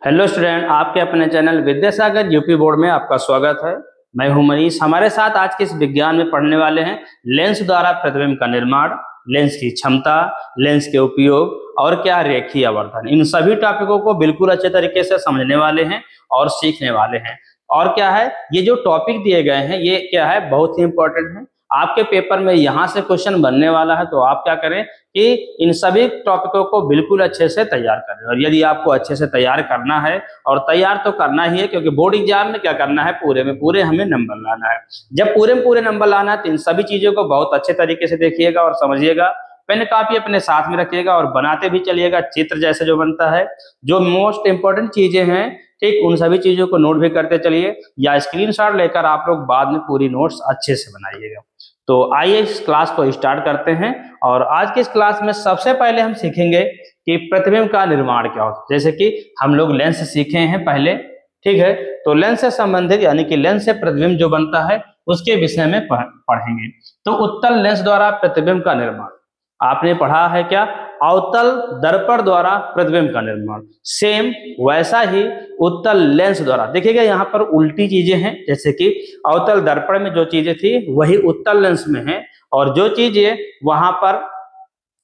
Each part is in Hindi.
हेलो स्टूडेंट, आपके अपने चैनल विद्यासागर यूपी बोर्ड में आपका स्वागत है। मैं हूं मनीष। हमारे साथ आज के इस विज्ञान में पढ़ने वाले हैं लेंस द्वारा प्रतिबिंब का निर्माण, लेंस की क्षमता, लेंस के उपयोग और क्या रेखीय आवर्धन। इन सभी टॉपिकों को बिल्कुल अच्छे तरीके से समझने वाले हैं और सीखने वाले हैं। और क्या है, ये जो टॉपिक दिए गए हैं ये क्या है, बहुत ही इंपॉर्टेंट है। आपके पेपर में यहाँ से क्वेश्चन बनने वाला है, तो आप क्या करें कि इन सभी टॉपिकों को बिल्कुल अच्छे से तैयार करें। और यदि आपको अच्छे से तैयार करना है, और तैयार तो करना ही है क्योंकि बोर्ड एग्जाम में क्या करना है, पूरे में पूरे हमें नंबर लाना है। जब पूरे में पूरे नंबर लाना है तो इन सभी चीजों को बहुत अच्छे तरीके से देखिएगा और समझिएगा। पेन कापी अपने साथ में रखिएगा और बनाते भी चलिएगा। चित्र जैसे जो बनता है, जो मोस्ट इंपॉर्टेंट चीजें हैं, ठीक, उन सभी चीजों को नोट भी करते चलिए या स्क्रीनशॉट लेकर आप लोग बाद में पूरी नोट्स अच्छे से बनाइएगा। तो आइए इस क्लास को स्टार्ट करते हैं। और आज की इस क्लास में सबसे पहले हम सीखेंगे कि प्रतिबिंब का निर्माण क्या होता है। जैसे कि हम लोग लेंस सीखे हैं पहले, ठीक है, तो लेंस से संबंधित यानी कि लेंस से प्रतिबिंब जो बनता है उसके विषय में पढ़ेंगे। तो उत्तल लेंस द्वारा प्रतिबिंब का निर्माण आपने पढ़ा है क्या, अवतल दर्पण द्वारा प्रतिबिंब का निर्माण। सेम वैसा ही उत्तल लेंस द्वारा, देखिएगा यहाँ पर उल्टी चीजें हैं। जैसे कि अवतल दर्पण में जो चीजें थी वही उत्तल लेंस में है, और जो चीजें वहां पर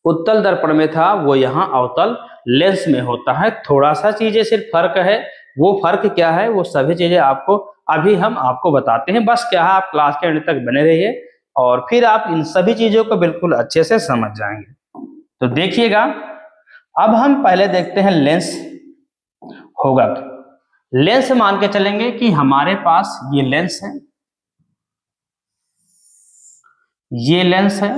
उत्तल दर्पण में था वो यहाँ अवतल लेंस में होता है। थोड़ा सा चीजें सिर्फ फर्क है। वो फर्क क्या है, वो सभी चीजें आपको अभी हम आपको बताते हैं। बस क्या है, आप क्लास के अंत तक बने रहिए और फिर आप इन सभी चीजों को बिल्कुल अच्छे से समझ जाएंगे। तो देखिएगा, अब हम पहले देखते हैं लेंस होगा क्या। लेंस मान के चलेंगे कि हमारे पास ये लेंस है, ये लेंस है,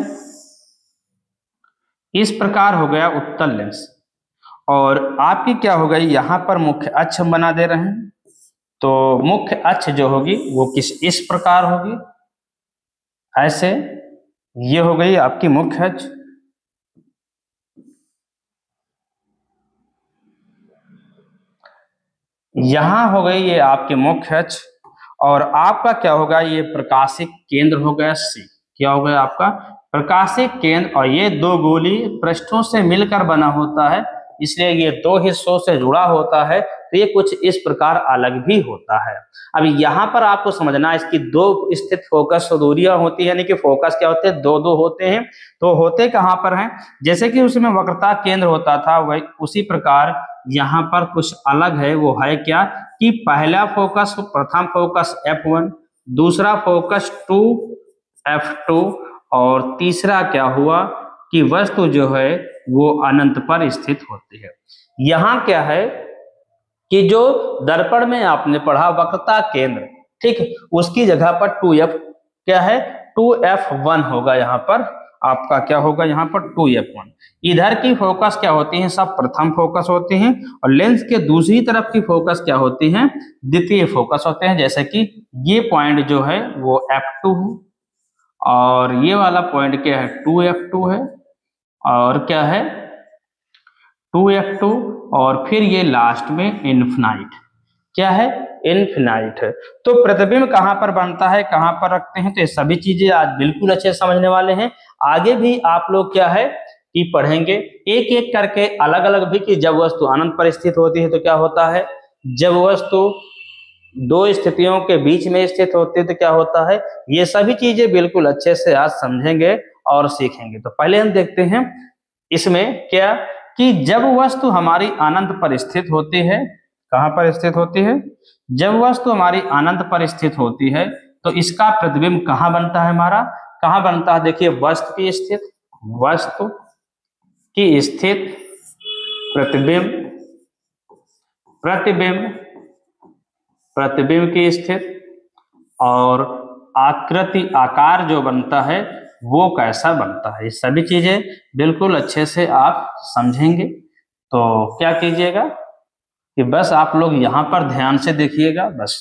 इस प्रकार हो गया उत्तल लेंस। और आपकी क्या हो गई, यहां पर मुख्य अक्ष हम बना दे रहे हैं। तो मुख्य अक्ष जो होगी वो इस प्रकार होगी, ऐसे। ये हो गई आपकी मुख्य अक्ष। यहां हो गई ये आपके मुख्य अक्ष। और आपका क्या होगा, ये प्रकाशिक केंद्र हो गया सी। क्या हो गया आपका प्रकाशिक केंद्र। और ये दो गोलीय पृष्ठों से मिलकर बना होता है, इसलिए ये दो हिस्सों से जुड़ा होता है। तो ये कुछ इस प्रकार अलग भी होता है। अब यहाँ पर आपको समझना है, इसकी दो स्थित फोकस दूरियां होती है, यानी कि फोकस क्या होते हैं, दो दो होते हैं। तो होते कहाँ पर हैं, जैसे कि उसमें वक्रता केंद्र होता था, वही उसी प्रकार यहाँ पर कुछ अलग है। वो है क्या कि पहला फोकस, प्रथम फोकस F1, दूसरा फोकस 2F2, और तीसरा क्या हुआ कि वस्तु जो है वो अनंत पर स्थित होती है। यहाँ क्या है कि जो दर्पण में आपने पढ़ा वक्रता केंद्र, ठीक, उसकी जगह पर 2F क्या है, 2F1 होगा। यहाँ पर आपका क्या होगा, यहाँ पर 2F1। इधर की फोकस क्या होती है, सब प्रथम फोकस होती हैं, और लेंस के दूसरी तरफ की फोकस क्या होती है, द्वितीय फोकस होते हैं। जैसे कि ये पॉइंट जो है वो F2 है, और ये वाला पॉइंट क्या है, 2F2 है, और क्या है 2F2, और फिर ये लास्ट में इन्फिनाइट। क्या है, इन्फिनाइट है। तो प्रतिबिंब कहाँ पर बनता है, कहाँ पर रखते हैं, तो ये सभी चीजें आज बिल्कुल अच्छे से समझने वाले हैं। आगे भी आप लोग क्या है कि पढ़ेंगे एक एक करके अलग अलग भी, कि जब वस्तु अनंत पर स्थित होती है तो क्या होता है, जब वस्तु दो स्थितियों के बीच में स्थित होती है तो क्या होता है। ये सभी चीजें बिल्कुल अच्छे से आज समझेंगे और सीखेंगे। तो पहले हम देखते हैं इसमें क्या, कि जब वस्तु हमारी अनंत पर स्थित होती है, कहां पर स्थित होती है, जब वस्तु हमारी अनंत पर स्थित होती है तो इसका प्रतिबिंब कहां बनता है, हमारा कहां बनता है। देखिए, वस्तु की स्थित प्रतिबिंब, प्रतिबिंब की स्थित, और आकृति आकार जो बनता है वो कैसा बनता है। ये सभी चीजें बिल्कुल अच्छे से आप समझेंगे। तो क्या कीजिएगा कि बस आप लोग यहाँ पर ध्यान से देखिएगा। बस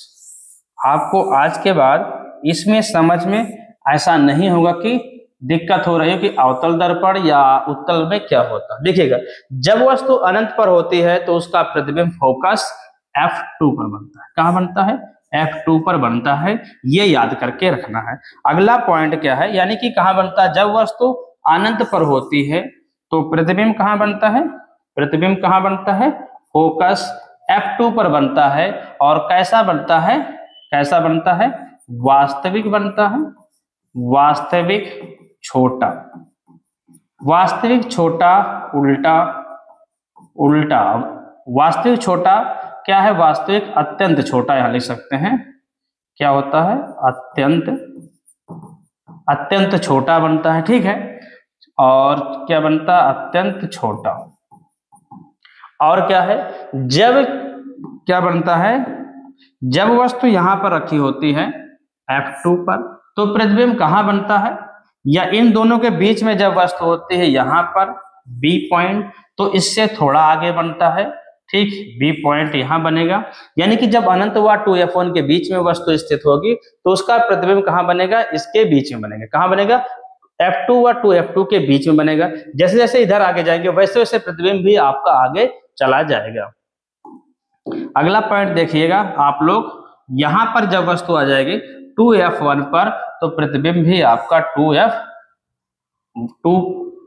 आपको आज के बाद इसमें समझ में ऐसा नहीं होगा कि दिक्कत हो रही है कि अवतल दर्पण या उत्तल में क्या होता है। देखिएगा, जब वस्तु अनंत पर होती है तो उसका प्रतिबिंब फोकस F2 पर बनता है। कहाँ बनता है, F2 पर बनता है। ये याद करके रखना है। अगला पॉइंट क्या है, यानी कि कहाँ बनता है, जब वस्तु अनंत पर होती है तो प्रतिबिंब कहाँ बनता है, प्रतिबिंब कहाँ बनता है, फोकस F2 पर बनता है और कैसा बनता है, कैसा बनता है, वास्तविक बनता है, वास्तविक छोटा, वास्तविक छोटा उल्टा, उल्टा वास्तविक छोटा क्या है, वास्तविक अत्यंत छोटा यहां लिख सकते हैं, क्या होता है, अत्यंत, अत्यंत छोटा बनता है, ठीक है। और क्या बनता है, अत्यंत छोटा। और क्या है, जब क्या बनता है, जब वस्तु यहां पर रखी होती है F2 पर तो प्रतिबिंब कहां बनता है, या इन दोनों के बीच में जब वस्तु होती है यहां पर B पॉइंट तो इससे थोड़ा आगे बनता है, ठीक, B पॉइंट यहां बनेगा। यानी कि जब अनंत व 2F1 के बीच में वस्तु स्थित होगी तो उसका प्रतिबिंब कहां बनेगा, इसके बीच में बनेगा। कहां बनेगा, F2 व 2F2 के बीच में बनेगा। जैसे जैसे इधर आगे जाएंगे वैसे वैसे प्रतिबिंब भी आपका आगे चला जाएगा। अगला पॉइंट देखिएगा आप लोग, यहां पर जब वस्तु आ जाएगी 2F1 पर तो प्रतिबिंब भी आपका 2F2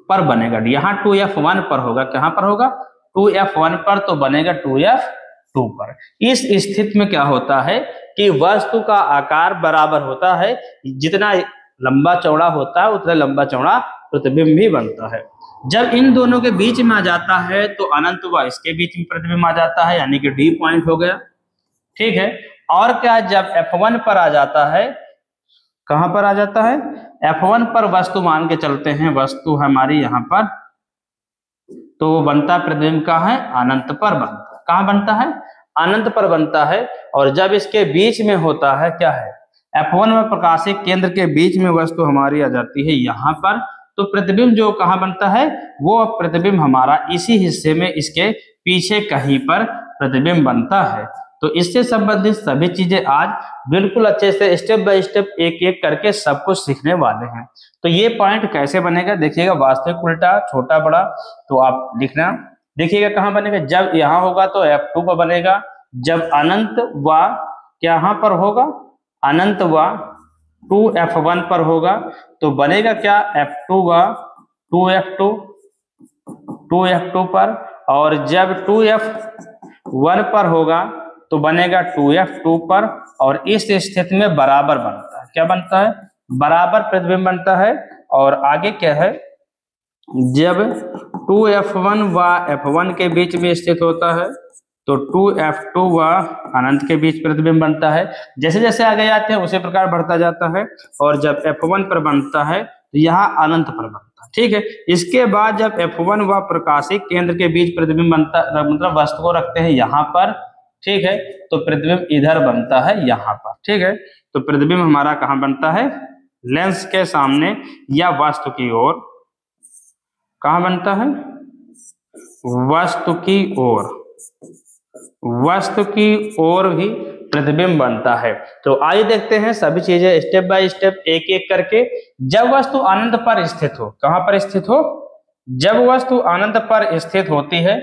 पर बनेगा। यहाँ 2F1 पर होगा, कहां पर होगा, 2F1 पर तो बनेगा 2F2 पर। इस स्थिति में क्या होता है कि वस्तु का आकार बराबर होता है, जितना लंबा चौड़ा होता है उतना लंबा चौड़ा प्रतिबिंब भी बनता है। जब इन दोनों के बीच में आ जाता है तो अनंत व इसके बीच में प्रतिबिंब आ जाता है, यानी कि D पॉइंट हो गया, ठीक है। और क्या, जब F1 पर आ जाता है, कहां पर आ जाता है, F1 पर वस्तु मान के चलते हैं, वस्तु हमारी यहां पर, तो बनता प्रतिबिंब कहां है, अनंत पर बनता है। कहां बनता है, अनंत पर बनता है। और जब इसके बीच में होता है, क्या है, F1 में प्रकाशिक केंद्र के बीच में वस्तु हमारी आ जाती है यहां पर, तो प्रतिबिंब जो कहां बनता है, वो प्रतिबिंब हमारा इसी हिस्से में, इसके पीछे कहीं पर प्रतिबिंब बनता है। तो इससे संबंधित सभी चीजें आज बिल्कुल अच्छे से स्टेप बाय स्टेप एक एक करके सब कुछ सीखने वाले हैं। तो ये पॉइंट कैसे बनेगा देखिएगा, वास्तविक उल्टा छोटा बड़ा, तो आप लिखना, देखिएगा कहां बनेगा, जब यहां होगा तो F2 पर बनेगा, जब अनंत व क्या यहां पर होगा, अनंत व 2F1 पर होगा तो बनेगा क्या, F2 व 2F2 पर। और जब 2F1 पर होगा तो बनेगा 2F2 पर। और इस स्थिति में बराबर बनता है, क्या बनता है, बराबर प्रतिबिंब बनता है। और आगे क्या है, जब 2F1 व F1 के बीच में स्थित होता है तो 2F2 व अनंत के बीच प्रतिबिंब बनता है। जैसे जैसे आगे जाते हैं उसी प्रकार बढ़ता जाता है। और जब F1 पर बनता है तो यहाँ अनंत पर बनता है, ठीक है। इसके बाद जब F1 व प्रकाशिक केंद्र के बीच प्रतिबिंब बनता, मतलब वस्तु को रखते हैं यहाँ पर, ठीक है, तो प्रतिबिंब इधर बनता है यहाँ पर, ठीक है। तो प्रतिबिंब हमारा कहाँ बनता है, लेंस के सामने या वस्तु की ओर। कहाँ बनता है, वस्तु की ओर, वस्तु की ओर भी प्रतिबिंब बनता है। तो आइए देखते हैं सभी चीजें स्टेप बाय स्टेप एक एक करके। जब वस्तु अनंत पर स्थित हो, कहां पर स्थित हो, जब वस्तु अनंत पर स्थित होती है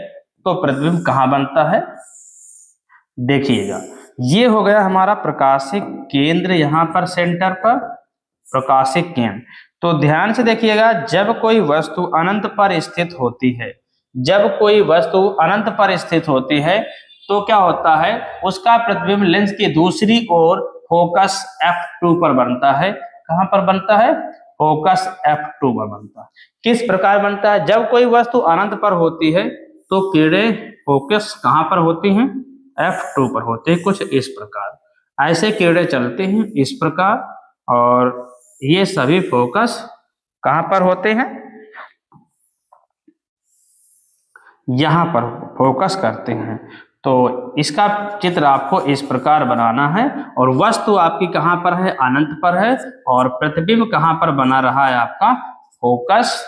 तो प्रतिबिंब कहां बनता है, देखिएगा ये हो गया हमारा प्रकाशिक केंद्र, यहां पर सेंटर पर प्रकाशिक केंद्र। तो ध्यान से देखिएगा, जब कोई वस्तु अनंत पर स्थित होती है, जब कोई वस्तु अनंत पर स्थित होती है तो क्या होता है, उसका प्रतिबिंब लेंस की दूसरी ओर फोकस F2 पर बनता है। कहां पर बनता है, फोकस F2 पर बनता है। किस प्रकार बनता है, जब कोई वस्तु अनंत पर होती है तो किरणें फोकस कहां पर होती हैं, F2 पर होते हैं, कुछ इस प्रकार। ऐसे किरणें चलती हैं इस प्रकार, और ये सभी फोकस कहां पर होते हैं, यहां पर फोकस करते हैं। तो इसका चित्र आपको इस प्रकार बनाना है। और वस्तु आपकी कहां पर है, अनंत पर है, और प्रतिबिंब कहां पर बना रहा है आपका, फोकस,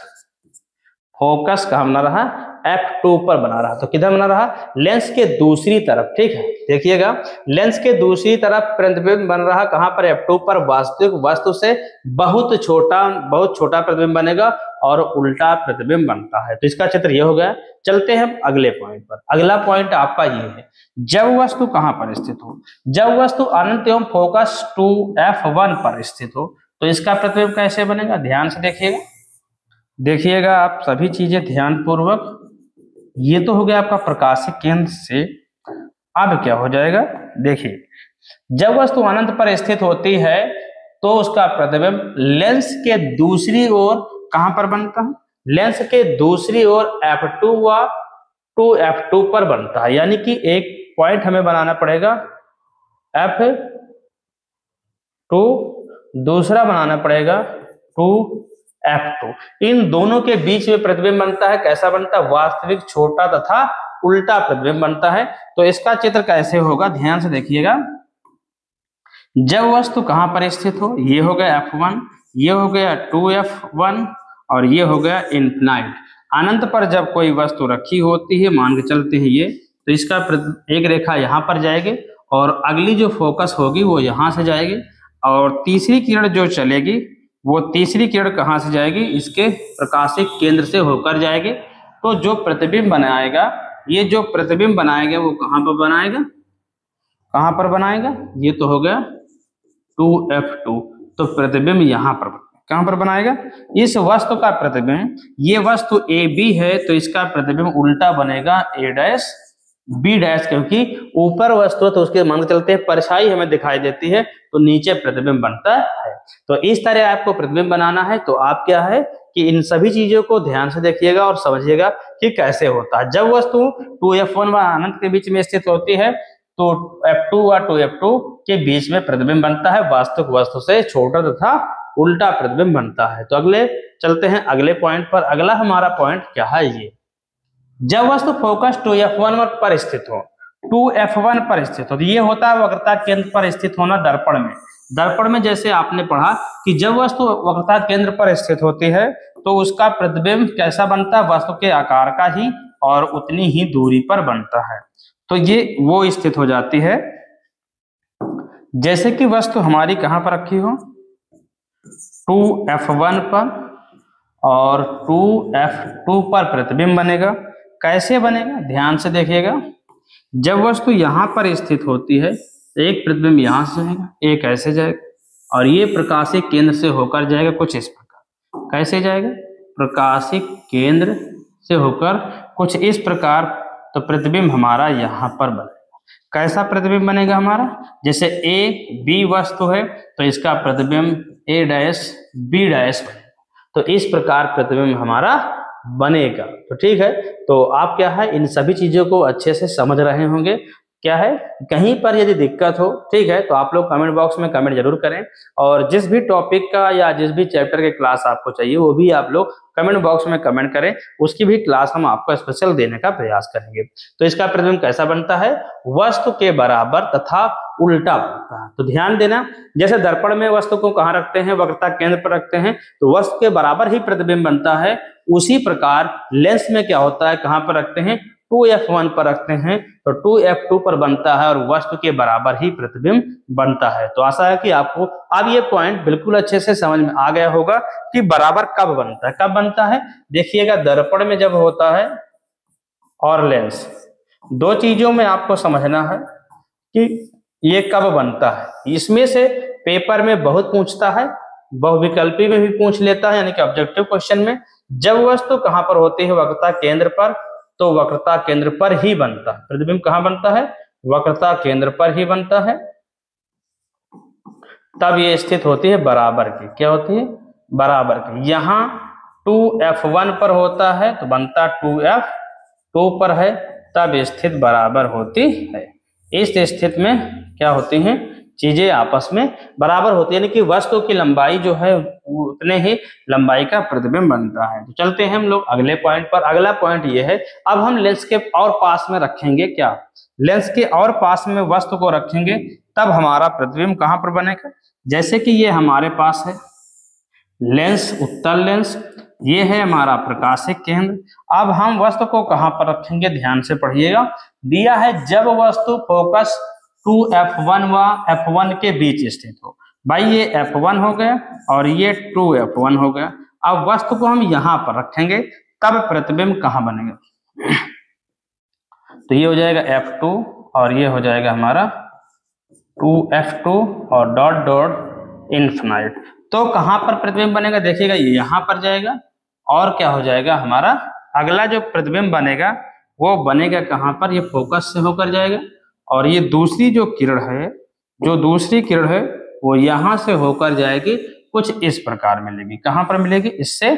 फोकस कहां बना रहा, F2 पर बना रहा। तो किधर बना रहा, लेंस के दूसरी तरफ, ठीक है। देखिएगा लेंस के दूसरी तरफ प्रतिबिंब बन रहा, कहां पर, F2 पर। वास्तविक वस्तु से बहुत छोटा प्रतिबिंब बनेगा और उल्टा प्रतिबिंब बनता है। तो इसका चित्र ये हो गया। चलते हैं अगले पॉइंट पर। अगला पॉइंट आपका ये है, जब वस्तु कहां पर स्थित हो, जब वस्तु अनंत एवं फोकस 2F1 पर स्थित हो तो इसका प्रतिबिंब कैसे बनेगा, ध्यान से देखिएगा। देखिएगा आप सभी चीजें ध्यान पूर्वक। ये तो हो गया आपका प्रकाशिक केंद्र से अब क्या हो जाएगा, देखिए जब वस्तु अनंत पर स्थित होती है तो उसका प्रतिबिंब लेंस के दूसरी ओर कहां पर बनता है, लेंस के दूसरी ओर F2 व 2F2 पर बनता है। यानी कि एक पॉइंट हमें बनाना पड़ेगा F2, दूसरा बनाना पड़ेगा 2F2। इन दोनों के बीच में प्रतिबिंब बनता है। कैसा बनता है, वास्तविक छोटा तथा उल्टा प्रतिबिंब बनता है। तो इसका चित्र कैसे होगा, ध्यान से देखिएगा। जब वस्तु कहां पर स्थित हो, ये हो गया F1, ये हो गया 2F1 और ये हो गया इनफिनाइट। अनंत पर जब कोई वस्तु रखी होती है, मान के चलते हैं ये, तो इसका एक रेखा यहाँ पर जाएगी और अगली जो फोकस होगी वो यहाँ से जाएगी और तीसरी किरण जो चलेगी वो तीसरी किरण कहाँ से जाएगी, इसके प्रकाशिक केंद्र से होकर जाएगी। तो जो प्रतिबिंब बनाएगा, ये जो प्रतिबिंब बनाएगा वो कहाँ पर बनाएगा, कहाँ पर बनाएगा, ये तो हो गया 2F2। तो प्रतिबिंब यहाँ पर कहां पर बनाएगा, इस वस्तु का प्रतिबिंब, ये वस्तु AB है तो इसका प्रतिबिंब उल्टा बनेगा A' B', क्योंकि ऊपर वस्तु तो उसके मान के चलते हैं परछाई हमें दिखाई देती है तो नीचे प्रतिबिंब बनता है। तो इस तरह आपको प्रतिबिंब बनाना है। तो आप क्या है कि इन सभी चीजों को ध्यान से देखिएगा और समझिएगा कि कैसे होता है। जब वस्तु 2F1 व अनंत के बीच में स्थित होती है तो F2 व 2F2 के बीच में प्रतिबिंब बनता है, वास्तविक वस्तु से छोटा तथा उल्टा प्रतिबिंब बनता है। तो अगले चलते हैं अगले पॉइंट पर। अगला हमारा पॉइंट क्या है, ये जब वस्तु फोकस 2F1 पर स्थित हो, 2F1 पर स्थित हो, तो ये होता है वक्रता केंद्र पर स्थित होना दर्पण में। दर्पण में जैसे आपने पढ़ा कि जब वस्तु वक्रता केंद्र पर स्थित होती है तो उसका प्रतिबिंब कैसा बनता है, वस्तु के आकार का ही और उतनी ही दूरी पर बनता है। तो ये वो स्थित हो जाती है जैसे कि वस्तु हमारी कहां पर रखी हो, 2F1 पर और 2F2 पर प्रतिबिंब बनेगा। कैसे बनेगा, ध्यान से देखिएगा। जब वस्तु यहां पर स्थित होती है तो एक प्रतिबिंब यहां से जाएगा, एक ऐसे जाएगा और ये प्रकाशिक केंद्र से होकर जाएगा कुछ इस प्रकार। कैसे जाएगा, प्रकाशिक केंद्र से होकर कुछ इस प्रकार। तो प्रतिबिंब हमारा यहां पर बनेगा। कैसा प्रतिबिंब बनेगा हमारा, जैसे AB वस्तु है तो इसका प्रतिबिंब A', B' तो इस प्रकार प्रतिबिंब हमारा बनेगा। तो ठीक है, तो आप क्या है इन सभी चीजों को अच्छे से समझ रहे होंगे। क्या है, कहीं पर यदि दिक्कत हो, ठीक है, तो आप लोग कमेंट बॉक्स में कमेंट जरूर करें और जिस भी टॉपिक का या जिस भी चैप्टर के क्लास आपको चाहिए वो भी आप लोग कमेंट बॉक्स में कमेंट करें, उसकी भी क्लास हम आपको स्पेशल देने का प्रयास करेंगे। तो इसका प्रतिबिंब कैसा बनता है, वस्तु के बराबर तथा उल्टा बनता है। तो ध्यान देना, जैसे दर्पण में वस्तु को कहाँ रखते हैं, वक्रता केंद्र पर रखते हैं तो वस्तु के बराबर ही प्रतिबिंब बनता है। उसी प्रकार लेंस में क्या होता है, कहाँ पर रखते हैं, 2F1 पर रखते हैं तो 2F2 पर बनता है और वस्तु के बराबर ही प्रतिबिंब बनता है। तो आशा है कि आपको अब ये पॉइंट बिल्कुल अच्छे से समझ में आ गया होगा कि बराबर कब बनता है। कब बनता है, देखिएगा, दर्पण में जब होता है और लेंस, दो चीजों में आपको समझना है कि ये कब बनता है। इसमें से पेपर में बहुत पूछता है, बहुविकल्पी में भी पूछ लेता है, यानी कि ऑब्जेक्टिव क्वेश्चन में। जब वस्तु कहां पर होती है, वक्रता केंद्र पर, तो वक्रता केंद्र पर ही बनता है। प्रतिबिंब कहां बनता है, वक्रता केंद्र पर ही बनता है। तब ये स्थित होती है बराबर की। क्या होती है, बराबर की। यहां 2F1 पर होता है तो बनता 2F2 पर है, तब स्थित बराबर होती है। इस स्थिति में क्या होती हैं, चीजें आपस में बराबर होती है, यानी कि वस्तु की लंबाई जो है उतने ही लंबाई का प्रतिबिंब बनता है। तो चलते हैं हम लोग अगले पॉइंट पर। अगला पॉइंट ये है, अब हम लेंस के और पास में रखेंगे, क्या, लेंस के और पास में वस्तु को रखेंगे तब हमारा प्रतिबिंब कहां पर बनेगा। जैसे कि ये हमारे पास है लेंस, उत्तल लेंस, ये है हमारा प्रकाशिक केंद्र। अब हम वस्तु को कहां पर रखेंगे, ध्यान से पढ़िएगा। दिया है जब वस्तु फोकस 2F1 व F1 के बीच स्थित हो। भाई ये F1 हो गया और ये 2F1 हो गया। अब वस्तु को हम यहां पर रखेंगे तब प्रतिबिंब कहां बनेगा, तो ये हो जाएगा F2 और ये हो जाएगा हमारा 2F2 और डॉट डॉट इनफिनाइट। तो कहां पर प्रतिबिंब बनेगा, देखिएगा, ये यहां पर जाएगा और क्या हो जाएगा हमारा अगला जो प्रतिबिंब बनेगा वो बनेगा कहां पर, ये फोकस से होकर जाएगा और ये दूसरी जो किरण है, जो दूसरी किरण है वो यहां से होकर जाएगी, कुछ इस प्रकार मिलेगी। कहां पर मिलेगी? इससे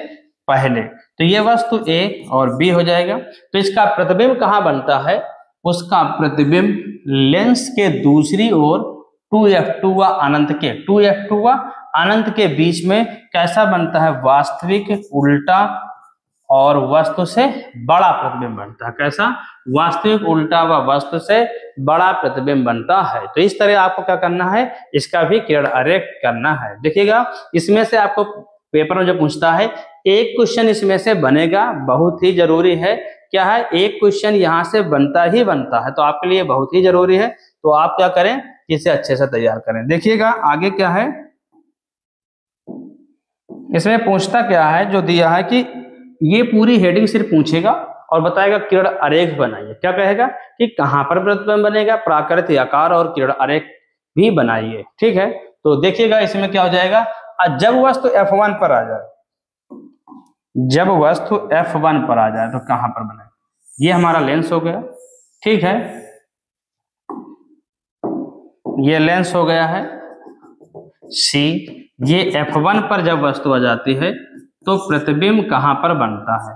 पहले। तो ये वस्तु A और B हो जाएगा। तो इसका प्रतिबिंब कहां बनता है? उसका प्रतिबिंब लेंस के दूसरी ओर 2f2 व अनंत के 2f2 व अनंत के बीच में कैसा बनता है? वास्तविक, उल्टा और वस्तु से बड़ा प्रतिबिंब बनता है। कैसा? वास्तविक, उल्टा व वस्तु से बड़ा प्रतिबिंब बनता है। तो इस तरह आपको क्या करना है? इसका भी किरण आरेख करना है। देखिएगा, इसमें से आपको पेपर में जो पूछता है, एक क्वेश्चन इसमें से बनेगा, बहुत ही जरूरी है। क्या है? एक क्वेश्चन यहाँ से बनता ही बनता है, तो आपके लिए बहुत ही जरूरी है। तो आप क्या करें? इसे अच्छे से तैयार करें। देखिएगा आगे क्या है, इसमें पूछता क्या है, जो दिया है कि ये पूरी हेडिंग सिर्फ पूछेगा और बताएगा किरण आरेख बनाइए। क्या कहेगा कि कहां पर प्रतिबिंब बनेगा, प्राकृतिक आकार और किरण आरेख भी बनाइए। ठीक है, तो देखिएगा इसमें क्या हो जाएगा, जब वस्तु F1 पर आ जाए, जब वस्तु F1 पर आ जाए तो कहां पर बने? ये हमारा लेंस हो गया। ठीक है, ये लेंस हो गया है C। ये F1 पर जब वस्तु आ जाती है तो प्रतिबिंब कहां पर बनता है?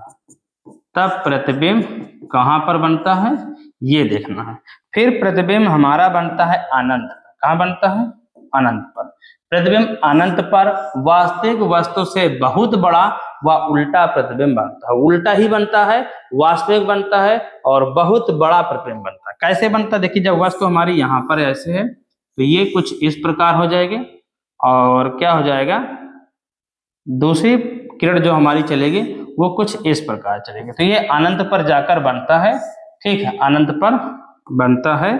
तब प्रतिबिंब कहां पर बनता है ये देखना है। फिर प्रतिबिंब हमारा बनता है अनंत। कहां बनता है? अनंत पर। प्रतिबिंब अनंत पर वास्तविक वस्तु से बहुत बड़ा व उल्टा प्रतिबिंब बनता है। उल्टा ही बनता है, वास्तविक बनता है और बहुत बड़ा प्रतिबिंब बनता है। कैसे बनता है? देखिए, जब वस्तु हमारी यहाँ पर ऐसे है तो ये कुछ इस प्रकार हो जाएगी और क्या हो जाएगा, दूसरी किरण जो हमारी चलेगी वो कुछ इस प्रकार चलेगी। तो ये अनंत पर जाकर बनता है। ठीक है, अनंत पर बनता है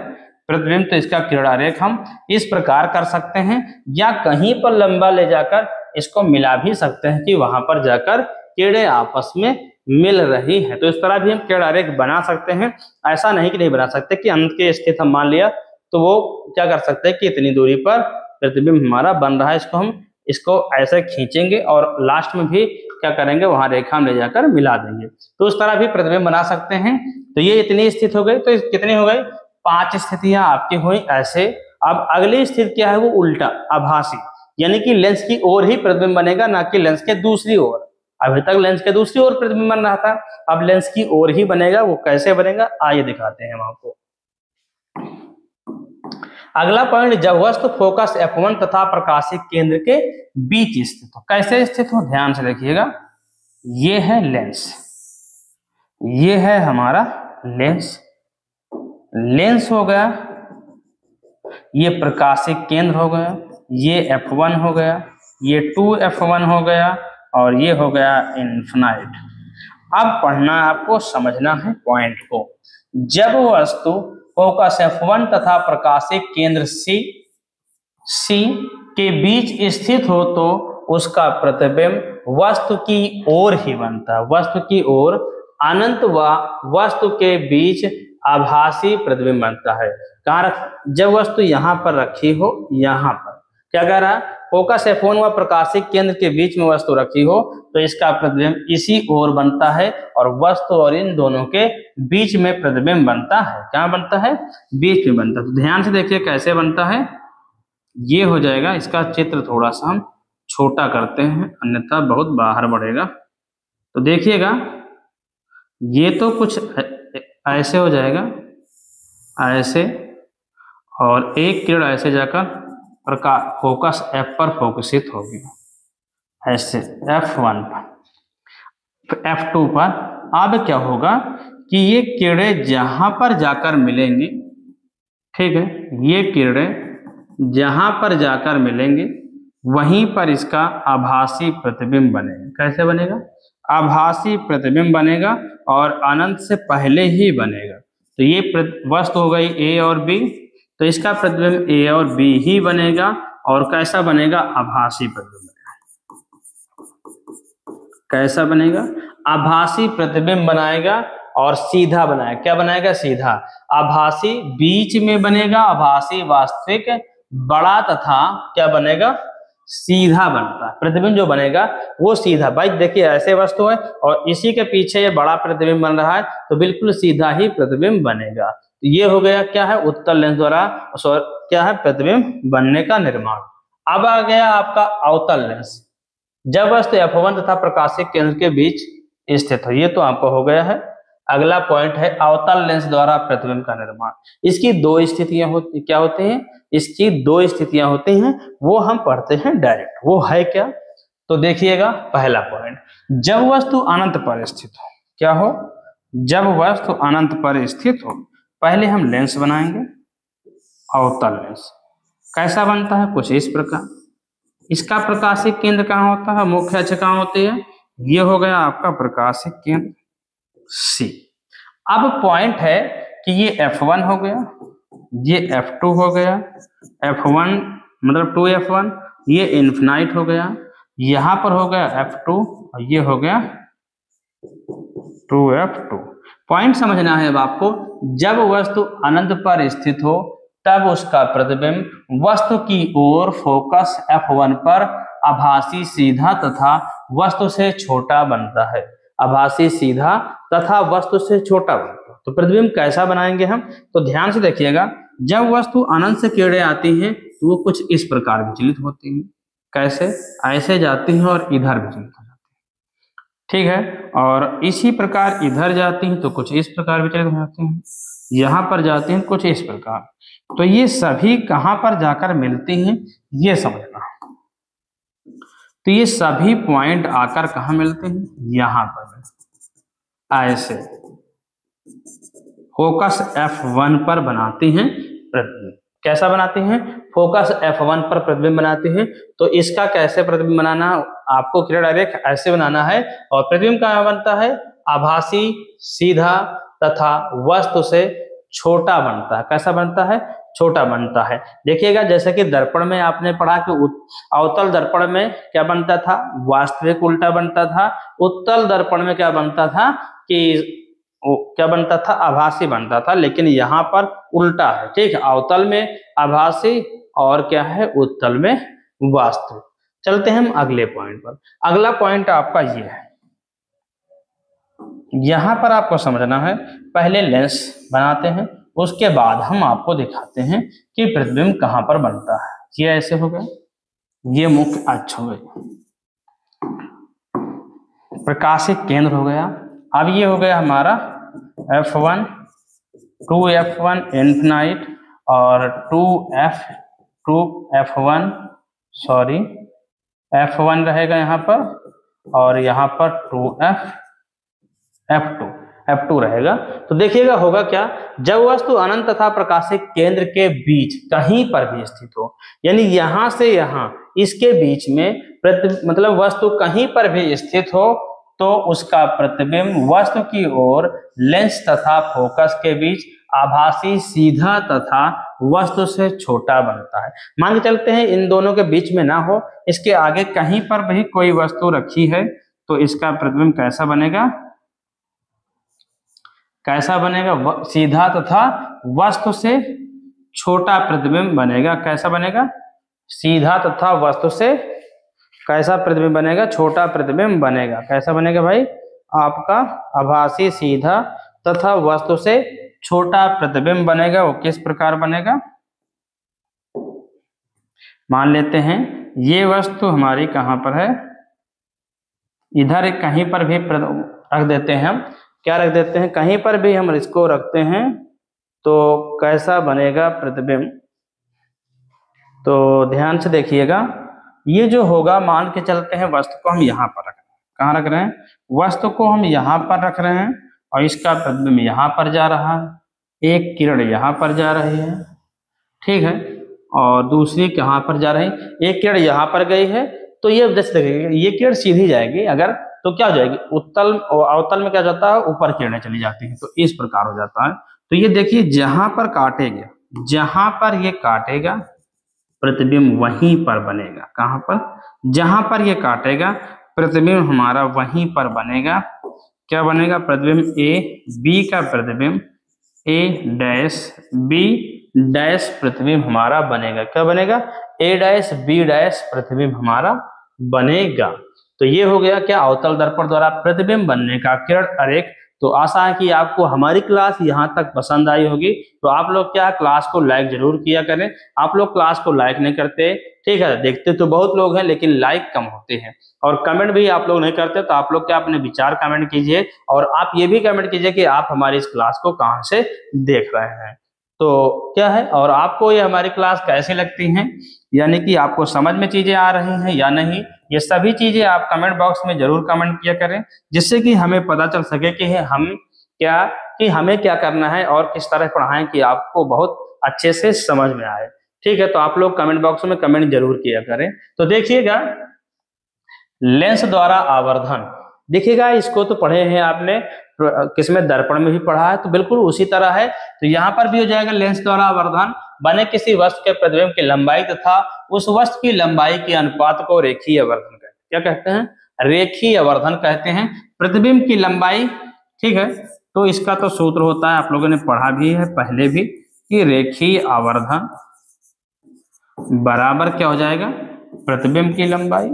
प्रतिबिंब। तो इसका किरण आरेख हम इस प्रकार कर सकते हैं, या कहीं पर लंबा ले जाकर इसको मिला भी सकते हैं कि वहां पर जाकर किरणें आपस में मिल रही हैं। तो इस तरह भी हम किरण आरेख बना सकते हैं। ऐसा नहीं कि नहीं बना सकते कि अनंत के स्थित हम मान लिया तो वो क्या कर सकते हैं कि इतनी दूरी पर प्रतिबिंब हमारा बन रहा है, इसको हम इसको ऐसे खींचेंगे और लास्ट में भी क्या करेंगे, वहां रेखा में ले जाकर मिला देंगे। तो उस तरह भी प्रतिबिंब बना सकते हैं। तो ये इतनी स्थिति हो गई। तो कितनी हो गई? 5 स्थितियां आपकी हुई ऐसे। अब अगली स्थिति क्या है? वो उल्टा, आभासी, यानी कि लेंस की ओर ही प्रतिबिंब बनेगा, ना कि लेंस के दूसरी ओर। अभी तक लेंस के दूसरी ओर प्रतिबिंब बन रहा था, अब लेंस की ओर ही बनेगा। वो कैसे बनेगा आइए दिखाते हैं हम आपको। अगला पॉइंट, जब वस्तु फोकस F1 तथा प्रकाशिक केंद्र के बीच स्थित हो। कैसे स्थित हो? ध्यान से देखिएगा, ये है लेंस, ये है हमारा लेंस, लेंस हो गया, ये प्रकाशिक केंद्र हो गया, ये F1 हो गया, ये 2F1 हो गया और ये हो गया इन्फिनाइट। अब पढ़ना आपको, समझना है पॉइंट को। जब वस्तु फोकस F1 तथा प्रकाशिक केंद्र C के बीच स्थित हो तो उसका प्रतिबिंब वस्तु की ओर ही बनता है। वस्तु की ओर, अनंत व वस्तु के बीच आभासी प्रतिबिंब बनता है। जब वस्तु यहाँ पर रखी हो, यहाँ पर क्या कह रहा है, फोकस F1 व प्रकाशिक केंद्र के बीच में वस्तु रखी हो तो इसका प्रतिबिंब इसी ओर बनता है और वस्तु और इन दोनों के बीच में प्रतिबिंब बनता है। क्या बनता है? बीच में बनता है। तो ध्यान से देखिए कैसे बनता है। ये हो जाएगा, इसका चित्र थोड़ा सा हम छोटा करते हैं अन्यथा बहुत बाहर बढ़ेगा। तो देखिएगा, ये तो कुछ ऐसे हो जाएगा, ऐसे, और एक किरण ऐसे जाकर फोकस F पर फोकसित होगी, ऐसे F1 पर, F2 पर। अब क्या होगा कि ये किरणें जहां पर जाकर मिलेंगी, ठीक है, ये किरणें जहां पर जाकर मिलेंगे वहीं पर इसका आभासी प्रतिबिंब बनेगा। कैसे बनेगा? आभासी प्रतिबिंब बनेगा और अनंत से पहले ही बनेगा। तो ये वस्तु हो गई A और B, तो इसका प्रतिबिंब A और B ही बनेगा। और कैसा बनेगा? आभासी प्रतिबिंब बनेगा। कैसा बनेगा? आभासी प्रतिबिंब बनाएगा और सीधा बनाएगा। क्या बनाएगा? सीधा। आभासी बीच में बनेगा, आभासी वास्तविक बड़ा, तथा क्या बनेगा? सीधा बनता है। प्रतिबिंब जो बनेगा वो सीधा। भाई देखिए, ऐसे वस्तु है और इसी के पीछे ये बड़ा प्रतिबिंब बन रहा है तो बिल्कुल सीधा ही प्रतिबिंब बनेगा। ये हो गया क्या है, उत्तल लेंस द्वारा क्या है, प्रतिबिंब बनने का निर्माण। अब आ गया आपका अवतल लेंस। जब वस्तु F1 तथा प्रकाशिक केंद्र के बीच स्थित हो, ये तो आपको हो गया है। अगला पॉइंट है अवतल लेंस द्वारा प्रतिबिंब का निर्माण। इसकी दो स्थितियां होती, क्या होती हैं, इसकी दो स्थितियां होती हैं, वो हम पढ़ते हैं डायरेक्ट। वो है क्या, तो देखिएगा पहला पॉइंट, जब वस्तु अनंत पर स्थित हो। क्या हो, जब वस्तु अनंत पर स्थित हो, पहले हम लेंस बनाएंगे, अवतल लेंस। कैसा बनता है, कुछ इस प्रकार। इसका प्रकाशिक केंद्र कहाँ होता है, मुख्य अक्ष कहाँ होती है, ये हो गया आपका प्रकाशिक केंद्र C। अब पॉइंट है कि ये F1 हो गया, ये F2 हो गया, F1 मतलब 2F1, ये इन्फिनाइट हो गया, यहां पर हो गया F2 और ये हो गया 2F2। पॉइंट समझना है अब आपको, जब वस्तु अनंत पर स्थित हो तब उसका प्रतिबिंब वस्तु की ओर फोकस F1 पर आभासी सीधा तथा वस्तु से छोटा बनता है। आभासी सीधा तथा वस्तु से छोटा बनता है। तो प्रतिबिंब कैसा बनाएंगे हम, तो ध्यान से देखिएगा। जब वस्तु अनंत से किरणें आती हैं तो वो कुछ इस प्रकार विचलित होती हैं। कैसे, ऐसे जाती हैं और इधर विचलित हो जाती हैं, ठीक है। और इसी प्रकार इधर जाती हैं तो कुछ इस प्रकार विचलित हो जाती हैं, यहाँ पर जाती हैं कुछ इस प्रकार। तो ये सभी कहां पर जाकर मिलती हैं, ये समझना। तो ये सभी पॉइंट आकर कहां मिलते हैं, यहां पर ऐसे फोकस F1 पर बनाती हैं प्रतिबिंब। कैसा बनाती हैं, फोकस F1 पर प्रतिबिंब बनाती हैं। तो इसका कैसे प्रतिबिंब बनाना, आपको किरण आरेख ऐसे बनाना है। और प्रतिबिंब कहाँ बनता है, आभासी सीधा तथा वस्तु से छोटा बनता है। कैसा बनता है, छोटा बनता है। देखिएगा जैसे कि दर्पण में आपने पढ़ा कि अवतल दर्पण में क्या बनता था, वास्तविक उल्टा बनता था। उत्तल दर्पण में क्या बनता था कि क्या बनता था, आभासी बनता था। लेकिन यहाँ पर उल्टा है, ठीक है। अवतल में आभासी और क्या है, उत्तल में वास्तविक। चलते हैं हम अगले पॉइंट पर। अगला पॉइंट आपका ये है, यहां पर आपको समझना है। पहले लेंस बनाते हैं, उसके बाद हम आपको दिखाते हैं कि प्रतिबिंब कहां पर बनता है। ये ऐसे हो गया, ये मुख्य अक्ष हो गई, प्रकाशिक केंद्र हो गया। अब ये हो गया हमारा F1, 2F1 इन्फिनाइट और 2F1 सॉरी F1 रहेगा यहाँ पर, और यहाँ पर 2F2 रहेगा। तो देखिएगा होगा क्या, जब वस्तु अनंत तथा प्रकाशिक केंद्र के बीच कहीं पर भी स्थित हो, यानी यहां से यहां इसके बीच में मतलब वस्तु कहीं पर भी स्थित हो, तो उसका प्रतिबिंब वस्तु की ओर लेंस तथा फोकस के बीच आभासी सीधा तथा वस्तु से छोटा बनता है। मान के चलते हैं इन दोनों के बीच में ना हो, इसके आगे कहीं पर भी कोई वस्तु रखी है, तो इसका प्रतिबिंब कैसा बनेगा, कैसा बनेगा, सीधा तथा वस्तु से छोटा प्रतिबिंब बनेगा। कैसा बनेगा, सीधा तथा वस्तु से कैसा प्रतिबिंब बनेगा, छोटा प्रतिबिंब बनेगा। कैसा बनेगा भाई, आपका आभासी सीधा तथा वस्तु से छोटा प्रतिबिंब बनेगा। वो किस प्रकार बनेगा, मान लेते हैं ये वस्तु हमारी कहां पर है, इधर कहीं पर भी रख देते हैं हम। क्या रख देते हैं, कहीं पर भी हम इसको रखते हैं, तो कैसा बनेगा प्रतिबिंब। तो ध्यान से देखिएगा, ये जो होगा, मान के चलते हैं वस्तु को हम यहाँ पर रख रहे हैं। कहाँ रख रहे हैं, वस्तु को हम यहाँ पर रख रहे हैं, और इसका प्रतिबिंब यहाँ पर जा रहा है, एक किरण यहाँ पर जा रही है, ठीक है, और दूसरी कहाँ पर जा रही है, एक किरण यहाँ पर गई है। तो ये जैसे देखिएगा, ये किरण सीधी जाएगी अगर, तो क्या हो जाएगी, उत्तल और अवतल में क्या जाता है, ऊपर किरणें चली जाती हैं, तो इस प्रकार हो जाता है। तो ये देखिए जहां पर काटेगा, जहां पर ये काटेगा प्रतिबिंब वहीं पर बनेगा। कहां पर, जहां पर ये काटेगा प्रतिबिंब हमारा वहीं पर बनेगा। क्या बनेगा, प्रतिबिंब ए बी का प्रतिबिंब ए डैश बी डैश प्रतिबिंब हमारा बनेगा। क्या बनेगा, ए डैश बी डैश प्रतिबिंब हमारा बनेगा। तो ये हो गया क्या, अवतल दर्पण द्वारा प्रतिबिंब बनने का किरण आरेख तो आशा है कि आपको हमारी क्लास यहाँ तक पसंद आई होगी। तो आप लोग क्या क्लास को लाइक जरूर किया करें। आप लोग क्लास को लाइक नहीं करते, ठीक है, देखते तो बहुत लोग हैं लेकिन लाइक कम होते हैं, और कमेंट भी आप लोग नहीं करते। तो आप लोग क्या अपने विचार कमेंट कीजिए, और आप ये भी कमेंट कीजिए कि आप हमारी इस क्लास को कहाँ से देख रहे हैं। तो क्या है, और आपको ये हमारी क्लास कैसी लगती हैं, यानी कि आपको समझ में चीजें आ रही हैं या नहीं, ये सभी चीजें आप कमेंट बॉक्स में जरूर कमेंट किया करें, जिससे कि हमें पता चल सके कि हमें क्या करना है और किस तरह पढ़ाएं कि आपको बहुत अच्छे से समझ में आए। ठीक है, तो आप लोग कमेंट बॉक्स में कमेंट जरूर किया करें। तो देखिएगा, लेंस द्वारा आवर्धन, देखिएगा इसको तो पढ़े हैं आपने, किसमें दर्पण में भी पढ़ा है, तो बिल्कुल उसी तरह है। तो यहाँ पर भी हो जाएगा लेंस द्वारा आवर्धन, बने किसी वस्तु के प्रतिबिंब की लंबाई तथा उस वस्तु की लंबाई के अनुपात को रेखीय आवर्धन कहते हैं। क्या कहते हैं? रेखीय आवर्धन कहते हैं। प्रतिबिंब की लंबाई, ठीक है, तो इसका तो सूत्र होता है, आप लोगों ने पढ़ा भी है पहले भी, कि रेखीय आवर्धन बराबर क्या हो जाएगा? प्रतिबिंब की लंबाई,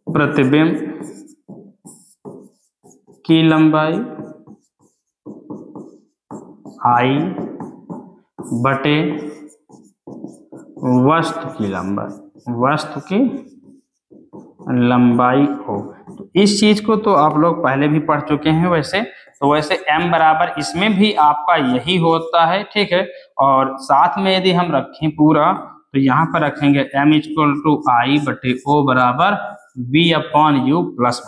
प्रतिबिंब की लंबाई आई बटे वस्तु की लंबाई, वस्तु की लंबाई हो। तो इस चीज को तो आप लोग पहले भी पढ़ चुके हैं वैसे, तो वैसे m बराबर इसमें भी आपका यही होता है, ठीक है। और साथ में यदि हम रखें पूरा, तो यहाँ पर रखेंगे m इक्वल टू आई बटे ओ बराबर v अपॉन यू प्लस,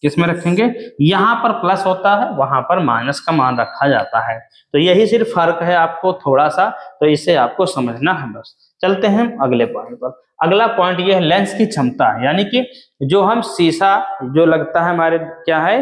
किसमें रखेंगे? यहाँ पर प्लस होता है, वहां पर माइनस का मान रखा जाता है। तो यही सिर्फ फर्क है आपको थोड़ा सा, तो इसे आपको समझना है बस। चलते हैं अगले पॉइंट पर। अगला पॉइंट ये है लेंस की क्षमता, यानी कि जो हम शीशा जो लगता है हमारे क्या है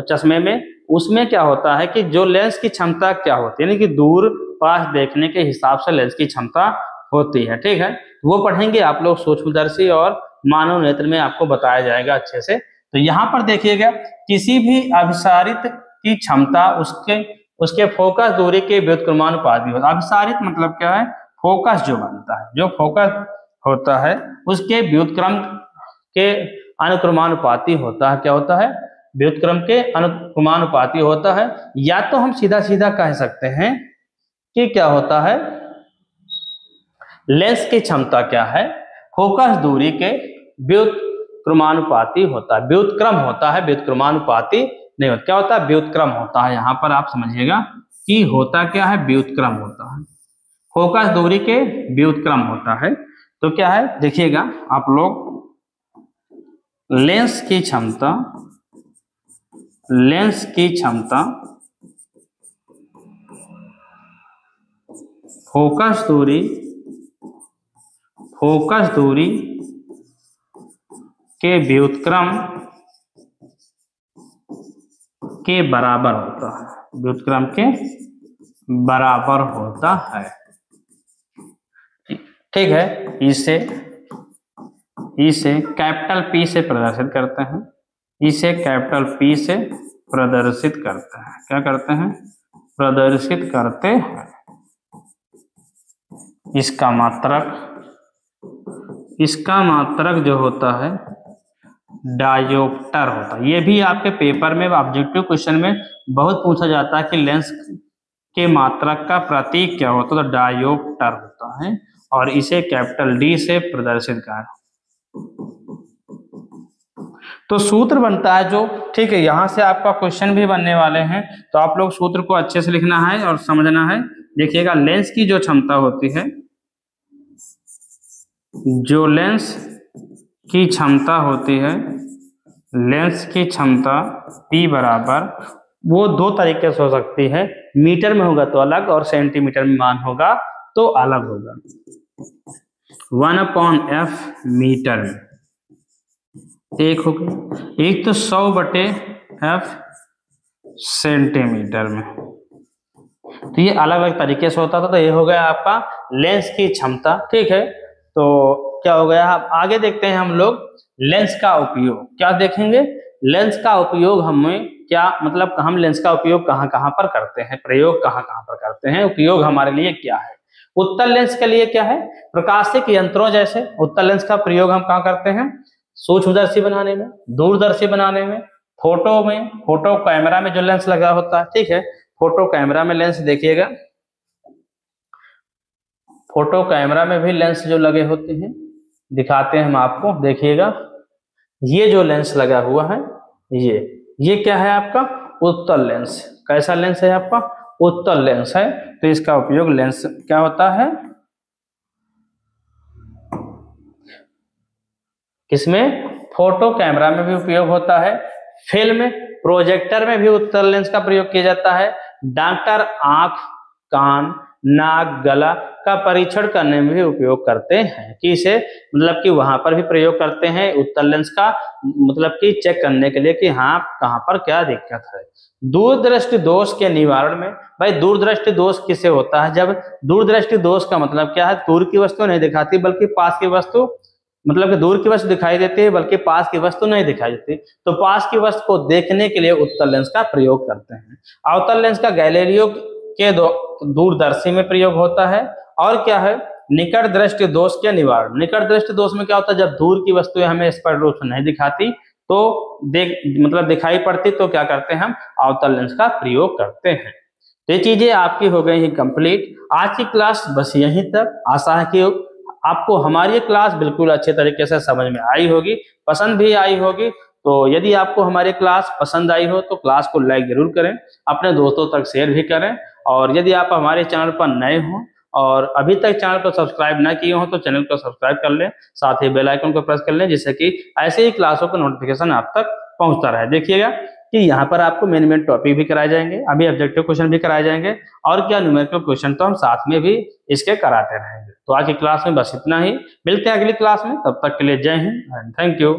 चश्मे में, उसमें क्या होता है कि जो लेंस की क्षमता क्या होती है, यानी कि दूर पास देखने के हिसाब से लेंस की क्षमता होती है, ठीक है। वो पढ़ेंगे आप लोग सूक्ष्मदर्शी और मानव नेत्र में, आपको बताया जाएगा अच्छे से। तो यहाँ पर देखिएगा, किसी भी अभिसारित की क्षमता उसके फोकस दूरी के व्युत्क्रमानुपाती होता है। अभिसारित मतलब क्या है? फोकस जो बनता है, जो फोकस होता है उसके व्युत्क्रम के अनुक्रमानुपाती होता है। क्या होता है? व्युत्क्रम के अनुक्रमानुपाती होता है। या तो हम सीधा सीधा कह सकते हैं कि क्या होता है, लेंस की क्षमता क्या है? फोकस दूरी के व्युत्क्रमानुपाती होता है। व्युत्क्रम होता है, व्युत्क्रमानुपाती नहीं होता। क्या होता है? व्युत्क्रम होता है। यहाँ पर आप समझिएगा कि होता क्या है, व्युत्क्रम होता है, फोकस दूरी के व्युत्क्रम होता है। तो क्या है देखिएगा आप लोग, लेंस की क्षमता, लेंस की क्षमता फोकस दूरी के व्युत्क्रम के बराबर होता है, व्युत्क्रम के बराबर होता है, ठीक है। इसे कैपिटल P से प्रदर्शित करते हैं, इसे कैपिटल P से प्रदर्शित करते हैं। क्या करते हैं? प्रदर्शित करते हैं। इसका मात्रक जो होता है डायोप्टर होता है। ये भी आपके पेपर में ऑब्जेक्टिव क्वेश्चन में बहुत पूछा जाता है कि लेंस के मात्रक का प्रतीक क्या होता है, तो डायोप्टर होता है, और इसे कैपिटल D से प्रदर्शित कर। तो सूत्र बनता है जो, ठीक है, यहां से आपका क्वेश्चन भी बनने वाले हैं, तो आप लोग सूत्र को अच्छे से लिखना है और समझना है। देखिएगा, लेंस की जो क्षमता होती है, जो लेंस की क्षमता होती है, लेंस की क्षमता P बराबर, वो दो तरीके से हो सकती है, मीटर में होगा तो अलग, और सेंटीमीटर में मान होगा तो अलग होगा। 1/f मीटर में एक होगा, एक तो 100/f सेंटीमीटर में। तो ये अलग अलग तरीके से होता था। तो ये हो गया आपका लेंस की क्षमता, ठीक है। तो क्या हो गया, अब आगे देखते हैं हम लोग लेंस का उपयोग। क्या देखेंगे? लेंस का उपयोग हमें क्या मतलब, हम लेंस का उपयोग कहाँ कहाँ पर करते हैं, प्रयोग कहाँ कहाँ पर करते हैं, उपयोग हमारे लिए क्या है। उत्तल लेंस के लिए क्या है? प्रकाशिक यंत्रों जैसे उत्तल लेंस का प्रयोग हम कहाँ करते हैं? सूक्ष्मदर्शी बनाने में, दूरदर्शी बनाने में, फोटो में, फोटो कैमरा में जो लेंस लगा होता है, ठीक है, फोटो कैमरा में लेंस देखिएगा, फोटो कैमरा में भी लेंस जो लगे होते हैं दिखाते हैं हम आपको, देखिएगा ये जो लेंस लगा हुआ है ये क्या है आपका उत्तल लेंस। कैसा लेंस है आपका उत्तल लेंस है। तो इसका उपयोग लेंस क्या होता है किसमें फोटो कैमरा में भी उपयोग होता है, फिल्म प्रोजेक्टर में भी उत्तल लेंस का प्रयोग किया जाता है, डॉक्टर आंख कान नाक गला का परीक्षण करने में भी उपयोग करते हैं कि इसे मतलब कि वहां पर भी प्रयोग करते हैं उत्तल लेंस का, मतलब कि चेक करने के लिए कि हाँ कहाँ पर क्या दिक्कत है। दूरदृष्टि दोष के निवारण में, भाई दूरदृष्टि दोष किसे होता है, जब दूरदृष्टि दोष का मतलब क्या है, दूर की वस्तु नहीं दिखाती बल्कि पास की वस्तु, मतलब कि दूर की वस्तु दिखाई देती है बल्कि पास की वस्तु नहीं दिखाई देती, तो पास की वस्तु को देखने के लिए उत्तल लेंस का प्रयोग करते हैं। अवतल लेंस का गैलेलियो के दूरदर्शी में प्रयोग होता है। और क्या है निकट दृष्टि दोष के निवारण। निकट दृष्टि दोष में क्या होता है, जब दूर की वस्तुएं हमें स्पष्ट रूप से नहीं दिखाती तो मतलब दिखाई पड़ती, तो क्या करते हैं हम अवतल लेंस का प्रयोग करते हैं। तो ये चीजें आपकी हो गई हैं कंप्लीट। आज की क्लास बस यहीं तक। आशा है कि आपको हमारी क्लास बिल्कुल अच्छे तरीके से समझ में आई होगी, पसंद भी आई होगी। तो यदि आपको हमारी क्लास पसंद आई हो तो क्लास को लाइक जरूर करें, अपने दोस्तों तक शेयर भी करें। और यदि आप हमारे चैनल पर नए हो और अभी तक चैनल को सब्सक्राइब ना किए हो तो चैनल को सब्सक्राइब कर लें, साथ ही बेल आइकन को प्रेस कर लें, जिससे कि ऐसे ही क्लासों का नोटिफिकेशन आप तक पहुंचता रहे। देखिएगा कि यहाँ पर आपको मेन टॉपिक भी कराए जाएंगे, अभी ऑब्जेक्टिव क्वेश्चन भी कराए जाएंगे, और क्या न्यूमेरिकल क्वेश्चन तो हम साथ में भी इसके कराते रहेंगे। तो आज की क्लास में बस इतना ही, मिलते हैं अगली क्लास में, तब तक के लिए जय हिंद एंड थैंक यू।